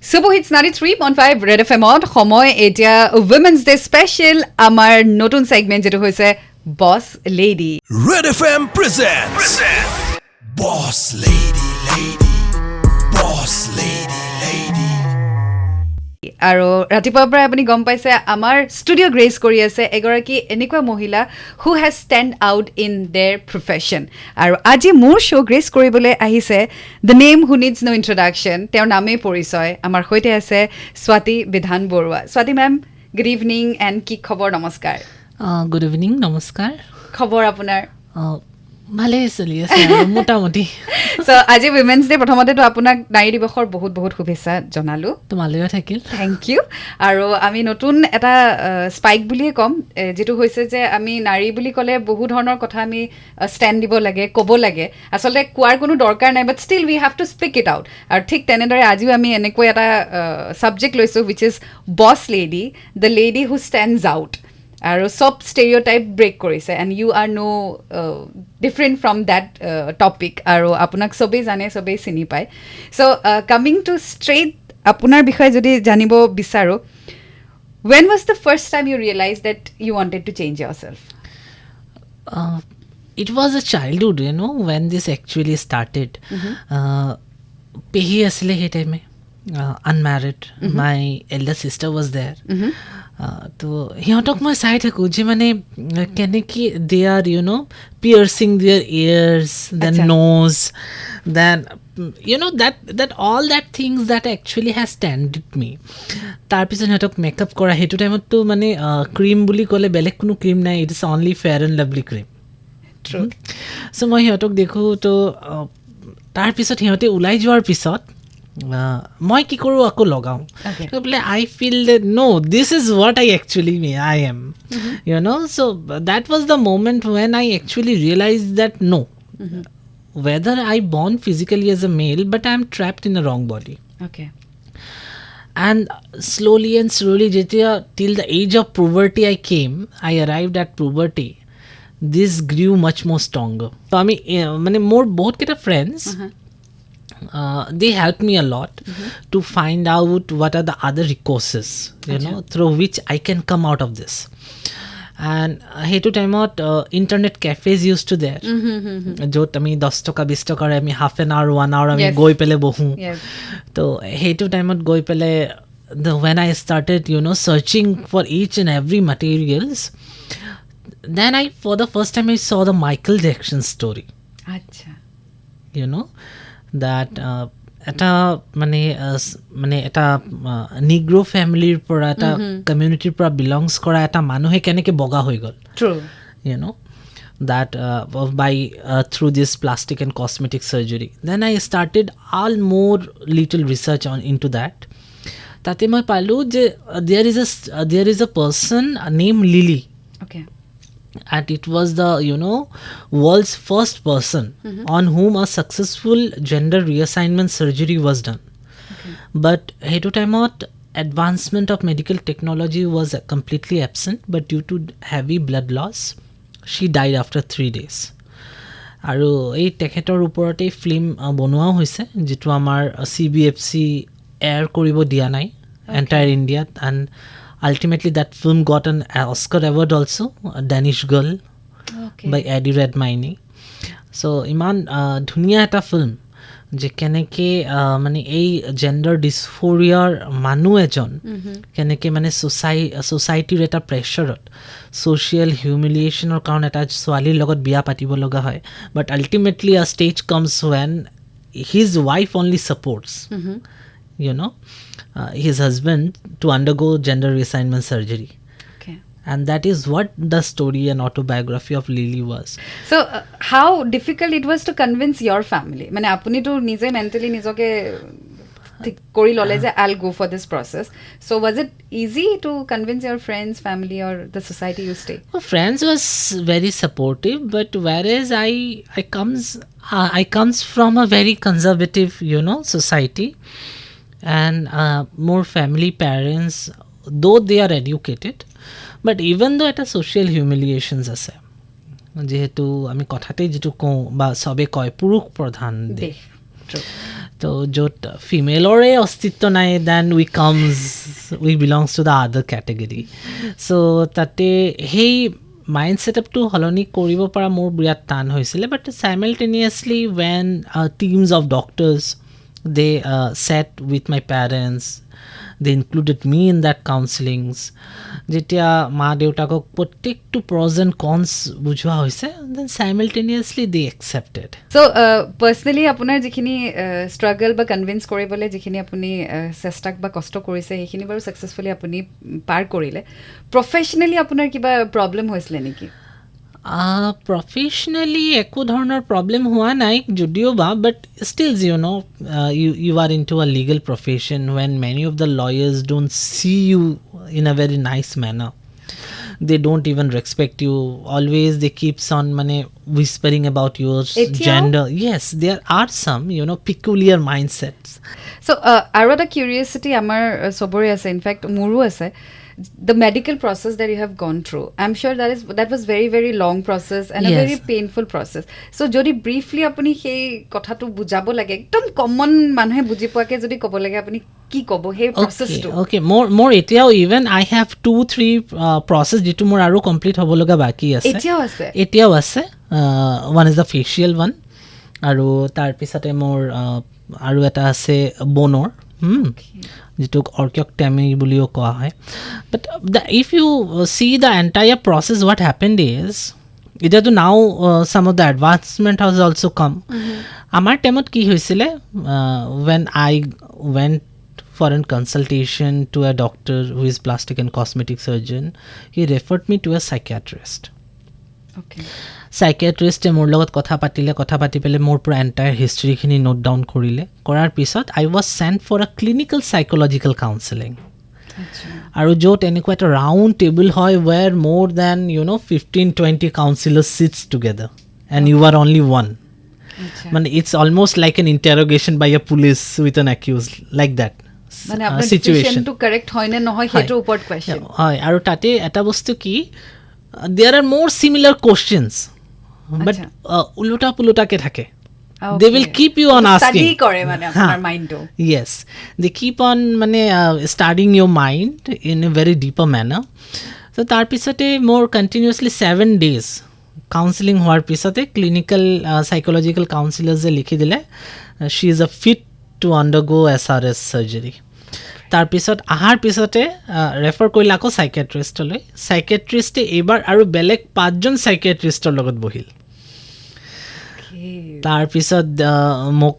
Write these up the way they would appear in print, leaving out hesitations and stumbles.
Subo hits 93.5 Red FM on সময় এতিয়া Women's Day special আমাৰ নতুন segment যেটো হৈছে Boss Lady. Red FM presents Boss Lady, Boss Lady. আৰু ৰাতিপুৱাৰ পৰা আপুনি গম পাইছে আমাৰ ষ্টুডিঅ' গ্ৰেচ কৰি আছে এগৰাকী এনেকুৱা মহিলা who has stand out in their profession. আৰু আজি মোৰ শ্ব' গ্ৰেচ কৰিবলৈ আহিছে the name who needs no introduction. তেওঁৰ নামেই পৰিচয়. আমাৰ সৈতে আছে Swati Bidhan Baruah. Swati ma'am, good evening and কি খবৰ? নমস্কাৰ. গুড ইভিনিং, নমস্কাৰ. খবৰ আপোনাৰ? ভালেই চলি আছে মোটামুটি. চ' আজি উইমেন্স ডে, প্ৰথমতেতো আপোনাক নাৰী দিৱসৰ বহুত বহুত শুভেচ্ছা জনালোঁ. তোমালৈও থাকিল. Thank you. আৰু আমি নতুন এটা স্পাইক বুলিয়ে ক'ম, যিটো হৈছে যে আমি নাৰী বুলি ক'লে বহু ধৰণৰ কথা আমি ষ্টেণ্ড দিব লাগে, ক'ব লাগে. আচলতে কোৱাৰ কোনো দৰকাৰ নাই, but still we have to speak it out. আৰু ঠিক তেনেদৰে আজিও আমি এনেকৈ এটা ছাবজেক্ট লৈছোঁ which is boss lady, the lady who stands out. আৰু চব ষ্টেৰিঅ'টাইপ ব্ৰেক কৰিছে and you are no' different from that topic. আৰু আপোনাক চবেই জানে, চবেই চিনি পায়. চ' কামিং টু ষ্ট্ৰেইট আপোনাৰ বিষয়ে যদি জানিব বিচাৰোঁ, when was the first time you realized that you wanted to change yourself? It was a childhood, when this actually started. Pahi asile he time unmarried. My elder sister was there. তো সিহঁতক মই চাই থাকোঁ যে মানে কেনেকৈ they are piercing their ears, then nose, then that all that things that actually has standed me. তাৰপিছত সিহঁতক মেকআপ কৰা, সেইটো টাইমততো মানে ক্ৰীম বুলি ক'লে বেলেগ কোনো ক্ৰীম নাই, it is only fair and lovely cream. So' মই সিহঁতক দেখোঁ, তো তাৰপিছত সিহঁতে ওলাই যোৱাৰ পিছত মই কি কৰোঁ, আকৌ লগাওঁ. বোলে I feel that no, this is what I actually I am, so' that was the moment when I actually realise that no, whether I born physically as a male, but I am trapped in a wrong body. Okay. And slowly jetia till the age of puberty I arrived at puberty, this grew much more stronger. So I mean more both get a friends, they helped me a lot to find out what are the other recourses, through which I can come out of this. And সেইটো টাইমত internet cafes use to there, য'ত আমি 10 টকা 20 টকাৰে আমি half an hour 1 hour আমি গৈ পেলাই বহোঁ. তো সেইটো টাইমত গৈ পেলাই when I started searching for each and every materials, then I for the first time I saw the Michael Jackson story. Acha. That এটা মানে এটা নিগ্ৰো ফেমিলিৰ পৰা, এটা কমিউনিটিৰ পৰা বিলংছ কৰা এটা মানুহে কেনেকৈ বগা হৈ গ'ল, that by through this plastic and cosmetic surgery. Then I started all more little research into that. তাতে মই পালোঁ যে there is a person named Lily. Okay. And it was the world's first person on whom a successful gender reassignment surgery was done. But hetu time out advancement of medical technology was completely absent, but due to heavy blood loss she died after 3 days. Aru ei tekhetor uporate film bonoa hoise jitu amar CBFC air koribo dia nai entire India, and ultimately that film got an Oscar award also, a Danish Girl, by Eddie Redmayne. So iman dhuniya eta film je keneke mane ei gender dysphoria manu ejon keneke mane society eta pressure social humiliation or karon eta swali logot biya patibo loga hoy, but ultimately a stage comes when his wife only supports his husband to undergo gender reassignment surgery. And that is what the story and autobiography of Lily was. So how difficult it was to convince your family? Mane apuni to nije mentally nijoke kori lole je I'll go for this process. So was it easy to convince your friends, family, or the society you stay? Friends was very supportive, but whereas I comes from a very conservative society, and more family parents, though they are educated, but even though এটা social humiliations আছে, যেহেতু আমি কথাতে যেটো কওঁ বা সবে কয় পুৰুষ প্ৰধান দেশ, তো য'ত ফিমেলৰে অস্তিত্ব নাই then we belongs to the other category so' তাতে সেই মাইণ্ড ছেটআপটো সলনি কৰিব পৰা মোৰ বিৰাট টান হৈছিলে but simultaneously when teams of doctors they sat with my parents they included me in that counselings যেতিয়া মা দেউতাকক প্ৰত্যেকটো প্ৰজ এণ্ড কনছ বুজোৱা হৈছে then simultaneously they accepted so personally আপোনাৰ যিখিনি struggle বা convince কৰিবলৈ যিখিনি আপুনি চেষ্টা বা কষ্ট কৰিছে সেইখিনি বাৰু successfully আপুনি পাৰ কৰিলে professionally আপোনাৰ কিবা problem হৈছিলে নেকি প্ৰফেশ্যনেলি একো ধৰণৰ প্ৰব্লেম হোৱা নাই যদিও বা but still you are into a legal profession when many of the lawyers don't see you in a very nice manner. They don't even respect you. Always they keeps on whispering about your gender. Yes, there are some peculiar mindsets. So আৰু এটা curiosity আমাৰ সবৰে আছে in fact মোৰো আছে the medical process that you have gone through I'm sure that was very very long process and a very painful process so jodi briefly apuni he kotha tu bujabo lage ekdom common manhe buji poake jodi kobo lage apuni ki kobo he process tu okay more etiao even I have 2-3 process jitu mor aru complete hobo laga baki ase etiao ase one is the facial one aru tar pisate mor aru eta ase bonor যিটোক অৰ্কিঅক্টেমি বুলিও কোৱা হয় but if you see the entire process what happened is এতিয়াতো now some of the advancement has also' come আমাৰ টাইমত কি হৈছিলে when I went for a consultation to a doctor who is plastic and cosmetic surgeon he referred me to a psychiatrist সাইকিয়াট্ৰিষ্টে মোৰ লগত কথা পাতি পেলাই মোৰ পুৰা এণ্টায়াৰ হিষ্ট্ৰীখিনি নোট ডাউন কৰিলে কৰাৰ পিছত I was sent for a clinical psychological counselling আৰু য'ত এনেকুৱা এটা ৰাউণ্ড টেবুল হয় ৱেৰ মোৰ then 15-20 counsellors sits together and you are only one মানে it's almost like an interrogation by a police with an accused like that চিটুৱেশ্যনটো correct হয় নে নহয় সেইটোৰ ওপৰত কুৱেশ্যন হয় আৰু তাতে এটা বস্তু কি there are more similar questions but ulota puluta ke thake they will keep you on asking study kore mane apnar mind to yes they keep on studying your mind in a very deeper manner so tar pisote more continuously 7 days counseling hoar pisote clinical psychological counselors e likhi dile she is a fit to undergo SRS surgery তাৰপিছত আহাৰ পিছতে refer কৰিলে আকৌ চাইকিয়াট্ৰিষ্টলৈ চাইকিয়াট্ৰিষ্টে এইবাৰ আৰু বেলেগ 5জন চাইকিয়াট্ৰিষ্টৰ লগত বহিল তাৰপিছত মোক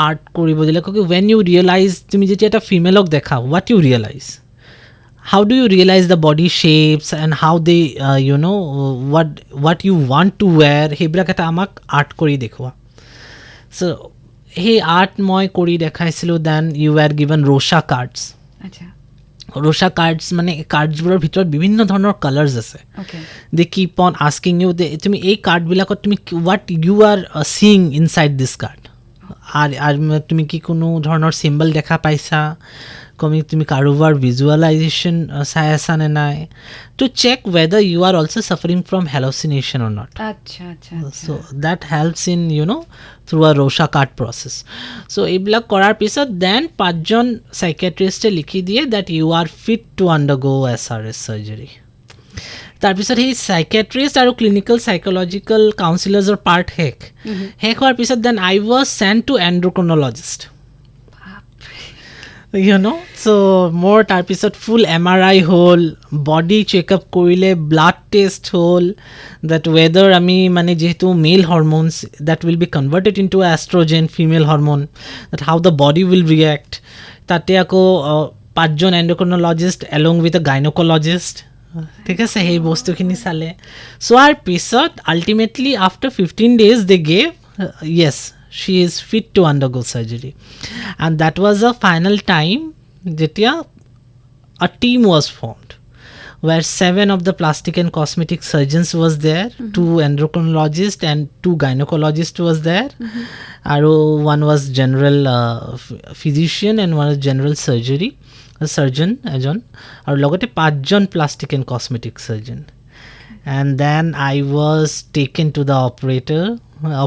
আৰ্ট কৰিব দিলে কি ৱেন ইউ ৰিয়েলাইজ তুমি যেতিয়া এটা ফিমেলক দেখা what you realise how do you realise the body shapes and how they what you want to wear সেইবিলাক এটা আমাক আৰ্ট কৰি দেখুওৱা চ' সেই আৰ্ট মই কৰি দেখাইছিলোঁ then you are given Rorschach cards Rorschach cards মানে কাৰ্ডছবোৰৰ ভিতৰত বিভিন্ন ধৰণৰ কালাৰ্ছ আছে they keep on asking you তুমি এই কাৰ্ডবিলাকত তুমি what you are seeing inside this card আৰু তুমি কি কোনো ধৰণৰ চিম্বল দেখা পাইছা তুমি কাৰোবাৰ ভিজুৱেলাইজেশ্যন চাই আছা নে নাই to check whether you are also' suffering from hallucination or not so' that helps in through a Rorschach card process চ' এইবিলাক কৰাৰ পিছত দেন 5জন চাইকিয়াট্ৰিষ্টে লিখি দিয়ে that you are fit to undergo' SRS surgery তাৰপিছত সেই চাইকিয়াট্ৰিষ্ট আৰু ক্লিনিকেল চাইক'লজিকেল কাউন্সিলাৰ্ছৰ পাৰ্ট শেষ হোৱাৰ পিছত then I was sent to endocrinologist so' মোৰ তাৰপিছত ফুল MRI হ'ল বডি চেকআপ কৰিলে ব্লাড টেষ্ট হ'ল দেট ৱেডাৰ আমি যিহেতু male hormones that will be converted in to oestrogen female hormone that how the body will react তাতে আকৌ 5জন এণ্ড্ৰক্ৰনলজিষ্ট along with a গাইনকলজিষ্ট ঠিক আছে সেই বস্তুখিনি চালে চোৱাৰ পিছত ultimately after 15 days they gave Yes she is fit to undergo surgery and that was the final time jetia a team was formed where 7 of the plastic and cosmetic surgeons was there 2 endocrinologists and 2 gynecologists was there aro one was general physician and one was general surgery a surgeon ajon aru logote 5 jon plastic and cosmetic surgeon and then I was taken to the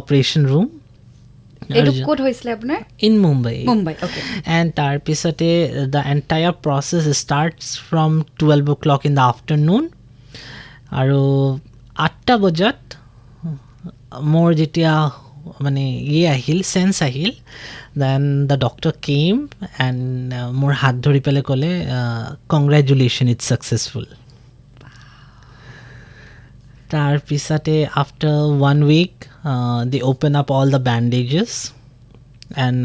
operation room এটো code হৈছিল আপোনাৰ in Mumbai. Mumbai okay And tar pisate the entire process starts from 12 o'clock in the afternoon. Aru 8 bajat more jetia mane ye ahil sense ahil, then the doctor came and more hat dhori pele kole congratulations, it's successful. Tar pisate after 1 week they open up all the bandages and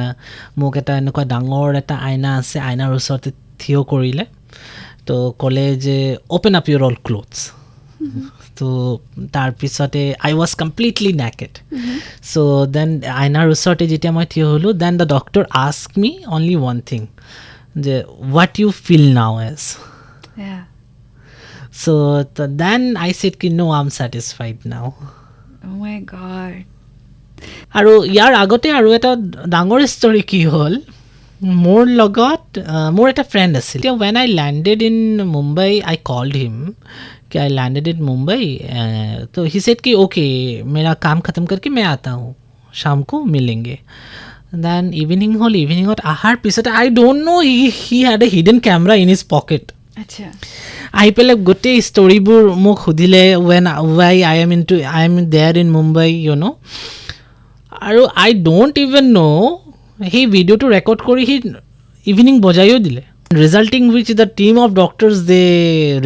মোক এটা এনেকুৱা ডাঙৰ এটা আইনা আছে, আইনাৰ ওচৰতে থিয় কৰিলে তো ক'লে যে open up your all clothes. তো তাৰপিছতে I was completely naked. So' then আইনাৰ ওচৰতে যেতিয়া মই থিয় হ'লোঁ, then the doctor ask me only one thing, যে what you feel now as. So' then I said কি no I am satisfied now. Oh my god. আৰু ইয়াৰ আগতে আৰু এটা ডাঙৰ ষ্টৰী কি হ'ল, মোৰ লগত মোৰ এটা ফ্ৰেণ্ড আছিল। when I landed in Mumbai, I called him कि I landed in Mumbai, तो he said कि okay, मेरा काम ख़त्म करके मैं आता हूँ, शाम को मिलेंगे। then evening হল, ইভিনিঙত আহাৰ পিছতে I don't know he had a hidden camera in his pocket। আচ্ছা আহি পেলাই গোটেই ষ্টৰিবোৰ মোক সুধিলে why I am there in Mumbai, you know। আৰু I don't even know সেই ভিডিঅ'টো ৰেকৰ্ড কৰি সি ইভিনিং বজাইও দিলে। resulting which the team of doctors they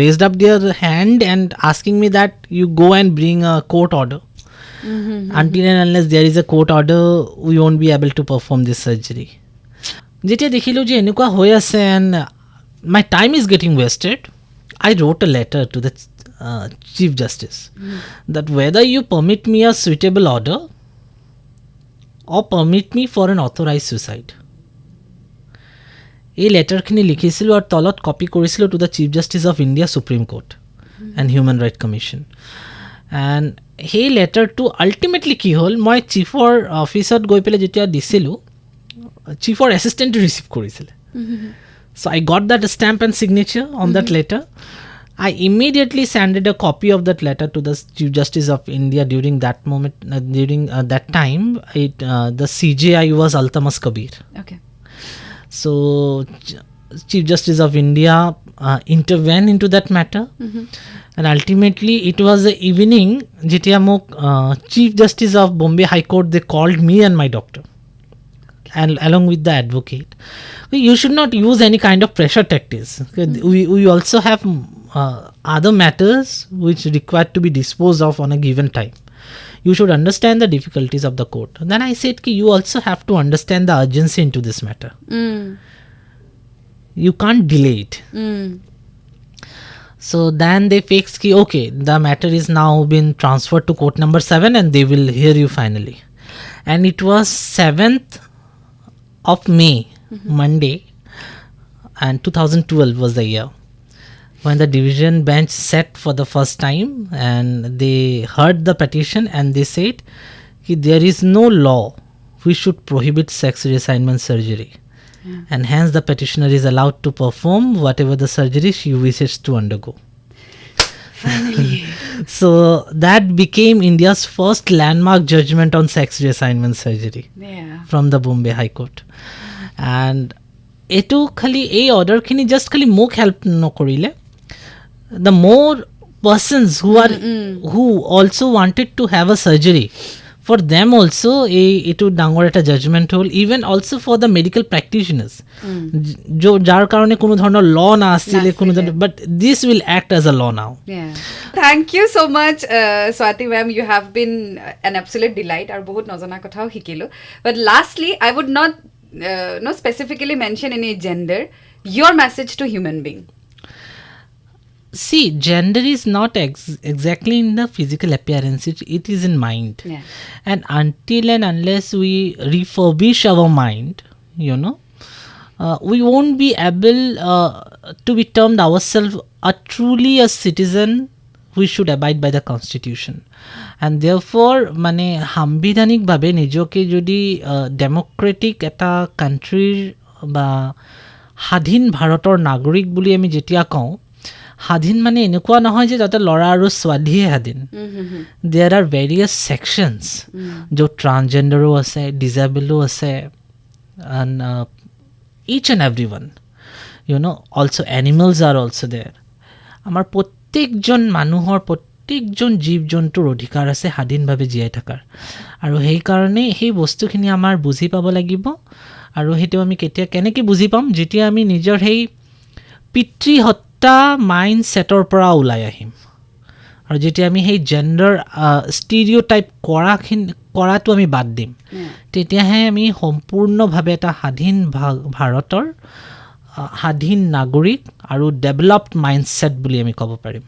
raised up their hand and asking me that you go and bring a court order। until and unless there is a court order we won't be able to perform this surgery। যেতিয়া দেখিলোঁ যে এনেকুৱা হৈ আছে and my time is getting wasted, I wrote a letter to the Chief Justice that whether you permit me a suitable order or permit me for an authorized suicide। এই লেটাৰখিনি লিখিছিলোঁ আৰু তলত কপি কৰিছিলোঁ to the chief justice of India supreme court and human right commission. And সেই লেটাৰটো ultimately কি হ'ল, মই চিফৰ অফিচত গৈ পেলাই যেতিয়া দিছিলোঁ, চিফৰ এছিষ্টেণ্টে ৰিচিভ কৰিছিলে। So I got that stamp and signature on that letter. I immediately sent a copy of that letter to the Chief Justice of India during that moment, during that time. The CJI was Altamas Kabir. okay So Chief Justice of India intervened into that matter. And ultimately it was the evening, jetia mok Chief Justice of Bombay High Court, they called me and my doctor. And along with the advocate, you should not use any kind of pressure tactics. We also have other matters which require to be disposed of on a given time. You should understand the difficulties of the court. And then I said ki you also have to understand the urgency into this matter. You can't delay it. So then they fixed ki okay, the matter is now been transferred to court number 7 and they will hear you finally. And it was 7th of May, Monday, and 2012 was the year when the division bench sat for the first time and they heard the petition and they said there is no law which should prohibit sex reassignment surgery, and hence the petitioner is allowed to perform whatever the surgery she wishes to undergo. finally So that became India's first landmark judgment on sex reassignment surgery yeah from the Bombay High Court. And etu khali ei order khini just khali mok help nokoriলে, the more persons who also wanted to have a surgery, for them also etu dangor eta judgment hol, even also for the medical practitioners jo jar karone kono dhoroner law na asile kono, but this will act as a law now. yeah thank you so much Swati ma'am, you have been an absolute delight aru bahut nojana kothao hikilo, but lastly I would not no specifically mention any gender, your message to human being. See, gender is not exactly in the physical appearance, it is in mind. Yeah. And until and unless we refurbish our mind, you know, we won't be able to be termed ourselves truly a citizen. We should abide by the constitution. And therefore মানে সাংবিধানিকভাৱে নিজকে যদি democratic এটা কাণ্ট্ৰিৰ বা স্বাধীন ভাৰতৰ নাগৰিক বুলি আমি যেতিয়া কওঁ, স্বাধীন মানে এনেকুৱা নহয় যে তাতে ল'ৰা আৰু ছোৱালীহে স্বাধীন দেয়াৰ আৰ ভেৰিয়াছ ছেকশ্যনছ য'ত ট্ৰান্সজেণ্ডাৰো আছে ডিজেবলো আছে and each and everyone, you know, also animals are also there. আমাৰ প্ৰত্যেকজন মানুহৰ প্ৰত্যেকজন জীৱ জন্তুৰ অধিকাৰ আছে স্বাধীনভাৱে জীয়াই থকাৰ আৰু সেইকাৰণে সেই বস্তুখিনি আমাৰ বুজি পাব লাগিব আৰু সেইটো আমি কেনেকৈ বুজি পাম যেতিয়া আমি নিজৰ সেই পিতৃহত্যা মাইণ্ডছেটৰ পৰা ওলাই আহিম আৰু যেতিয়া আমি সেই জেণ্ডাৰ ষ্টিৰিঅ'টাইপ কৰাটো আমি বাদ দিম তেতিয়াহে আমি সম্পূৰ্ণভাৱে এটা স্বাধীন ভাৰতৰ স্বাধীন নাগৰিক আৰু ডেভেলপড মাইণ্ডছেট বুলি আমি ক'ব পাৰিম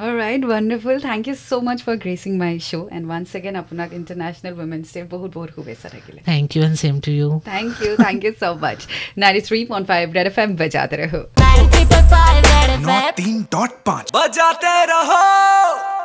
All right, wonderful. Thank you so much for gracing my show. And once again, apunak International Women's Day bahut shubhechha thakile. Thank you and same to you. Thank you so much. 93.5 Red FM bajate raho. 93.5 बजाते रहो.